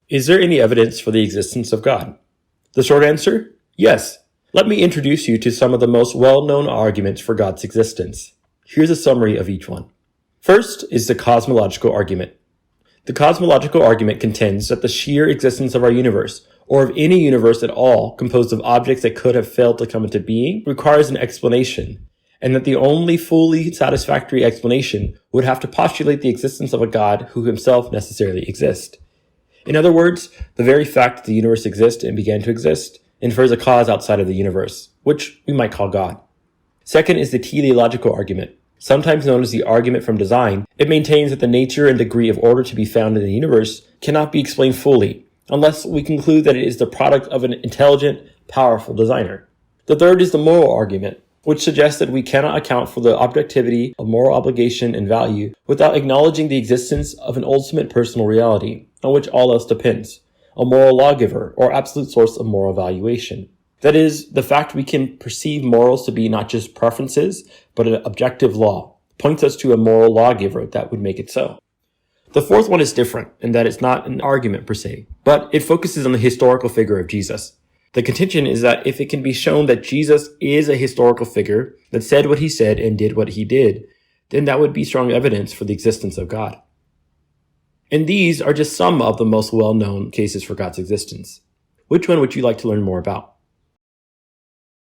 Is there any evidence for the existence of God? The short answer? Yes. Let me introduce you to some of the most well-known arguments for God's existence. Here's a summary of each one. First is the Cosmological Argument. The Cosmological Argument contends that the sheer existence of our universe, or of any universe at all composed of objects that could have failed to come into being, requires an explanation, and that the only fully satisfactory explanation would have to postulate the existence of a God who himself necessarily exists. In other words, the very fact that the universe exists and began to exist infers a cause outside of the universe, which we might call God. Second is the Teleological Argument. Sometimes known as the argument from design, it maintains that the nature and degree of order to be found in the universe cannot be explained fully, unless we conclude that it is the product of an intelligent, powerful designer. The third is the Moral Argument, which suggests that we cannot account for the objectivity of moral obligation and value without acknowledging the existence of an ultimate personal reality, on which all else depends, a moral lawgiver or absolute source of moral valuation. That is, the fact we can perceive morals to be not just preferences, but an objective law, points us to a moral lawgiver that would make it so. The fourth one is different in that it's not an argument per se, but it focuses on the historical figure of Jesus. The contention is that if it can be shown that Jesus is a historical figure that said what he said and did what he did, then that would be strong evidence for the existence of God. And these are just some of the most well-known cases for God's existence. Which one would you like to learn more about?